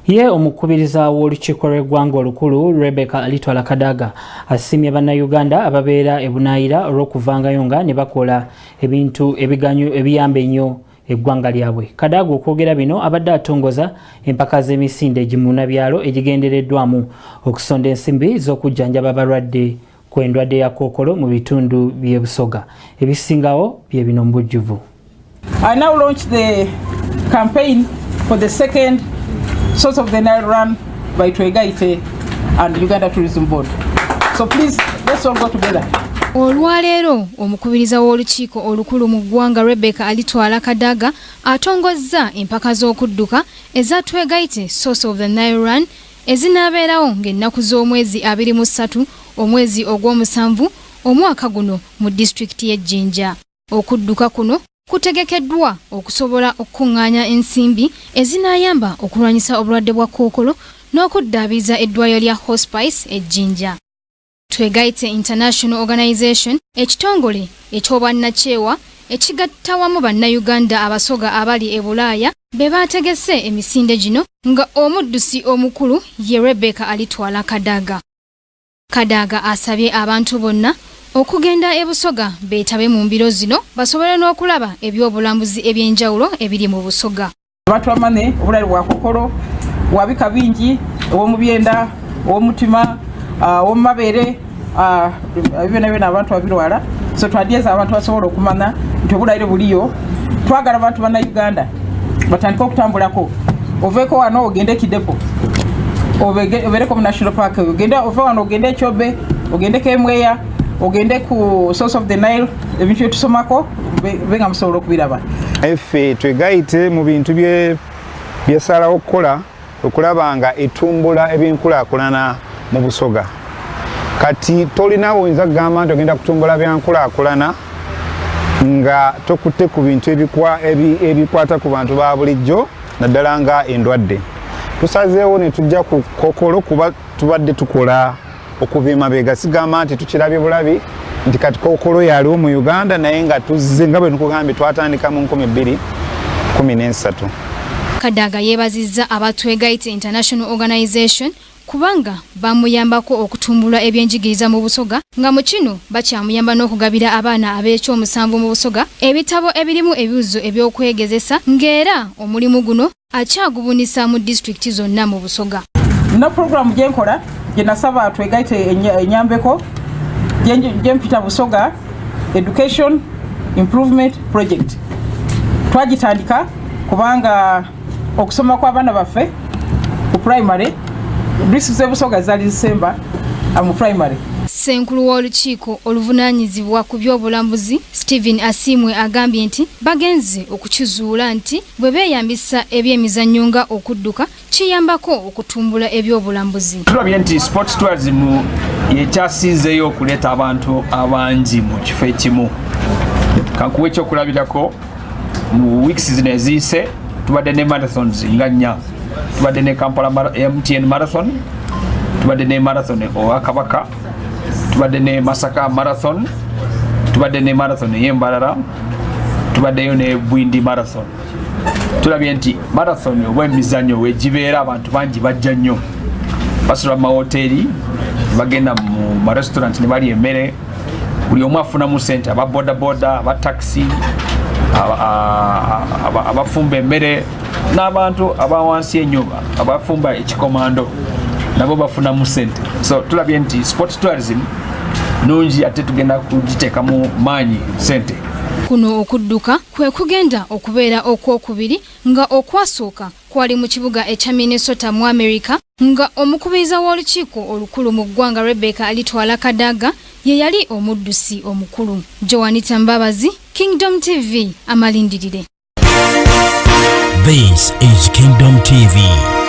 Ye omukubiriza w'olukiiko lw'eggwanga olukulu Rebecca Alitwala Kadaga asimye bannayuganda ababeera ebunaayira olw'okuvangayo nga ne bakola ebintu ebiyamba ennyo eggwanga lyabwe. Kadaga okwogera bino abadde atongoza empaka z'emisinde egimunabyalo egigendereddwamu okusonda ensimbi z'okujjanjaba abalwadde ku endwadde ya kookolo mu bitundu by'e Busoga. Ebisingawo bye bino mu bujjuvu. I now launch the campaign for the second Source of the Nile run by Twegaite and Uganda Tourism Board. So please, let's all go together. Olwaleero omukubiriza w'olukiiko olukulu mu ggwanga Rebecca Alitwala Kadaga atongozza empaka z'okudduka eza Twegaite Source of the Nile run ezinaabeerawo ng'ennaku z'omwezi 23 omwezi ogw'omusanvu omwaka guno mu disitulikiti y'e Jinja. Okudduka kuno kutegekeddwa okusobola okuŋŋaanya ensimbi ezinaayamba okulwanyisa obulwadde bwa kookolo n'okuddaabiza eddwaliro lya Hospice e Jinja. Twegaite International Organization, ekitongole eky'obwannakyewa ekigatta wamu bannayuganda abasoga abali e Bulaaya be baategese emisinde gino nga omuddusi omukulu ye Rebecca Alitwala Kadaga. Kadaga asabye abantu bonna okugenda e Busoga beetabe mu mbiro zino basobole n'okulaba ebyobulambuzi ebyenjawulo ebiri mu Busoga. Abantu bamane obulali bwa kookolo wabika bingi ow'omubyenda ow'omutima ow'omumabere byonna abantu babirwala so twadyeza abantu basobola okumanya nti obulwaire buliyo. Twagala abantu bannayuganda batandika okutambulako oveeko wano ogende Kidepo obeereko mu National Park ogende ove wano ogende Ekyobe ogendeko Emweya ogende ku Source of the Nile ebintu byetusomako benga musobola okubiraba. Ffe Twegaite mu bintu byesalawo okukola okulaba nga etumbula ebyenkulaakulana mu Busoga. Kati tolinawo oyinza kugamba nti ogenda kutumbula byankulaakulana nga tokutte ku bintu ebikwata ku bantu ba bulijjo naddala nga endwadde. Tusazeewo ne tujja ku kookolo kuba tubadde tukola okuva emabega sigamba nti tukirabye bulabi nti kati kookolo yaliwo mu Uganda naye nga tuzze nga bwe nkugambye twatandika mu 2013. Kadaga yeebazizza aba Twegaite International Organization kubanga bamuyambako okutumbula ebyenjigiriza mu Busoga nga mu kino bakyamuyamba n'okugabira abaana ab'ekyomusanvu mu Busoga ebitabo ebirimu ebibuzo ebyokwegezesa ng'era omulimu guno akyagubunisa mu disitulikiti zonna mu Busoga. No program gyenkola gye nasaba Twegaite enyambeko gye mpita Busoga Education Improvement Project. Twagitandika kubanga okusoma kw'abaana baffe ku primary district Busoga zali December mu primary. Ssenkulu w'olukiiko oluvunaanyizibwa ku by'obulambuzi Stephen Asimwe agambye nti bagenze okukizuula nti bwe beeyambisa ebyemizannyo nga okudduka kiyambako okutumbula ebyobulambuzi. Tulabye nti sports tourism yekyasinzeeyo okuleeta abantu abangi mu kifo ekimu. Kankuwa ekyokulabirako mu weeks zino eziyise tubadde ne marathons nga 4. Tubadde ne Kampala MTN Marathon, tubadde ne marathon owa Kabaka, tubadde ne Masaka Marathon, tubadde ne marathon y'Embalala, tubaddeyo ne Bwindi Marathon. Tulabye nti marathon obw'emizannyo wegibeera abantu bangi bajja nnyo. Basula mu mahoteri, bagenda mu marestaurant ne balya emmere, buli omu afunamu ssente, aba bodaboda, aba taxi, abafumba emmere n'abantu abawansi ennyo abafumba ekikomando nabo bafunamu ssente. So tulabye nti sports tourism nungi ate tugenda kugiteekamu maanyi ssente. Kuno okudduka kwe kugenda okubeera okwokubiri nga okwasooka kwali mu kibuga ekya Minnesota mu America nga omukubiriza w'olukiiko olukulu mu ggwanga Rebecca Alitwala Kadaga ye yali omuddusi omukulu. Joanita Mbabazi, Kingdom TV, amalindirire. This is Kingdom TV.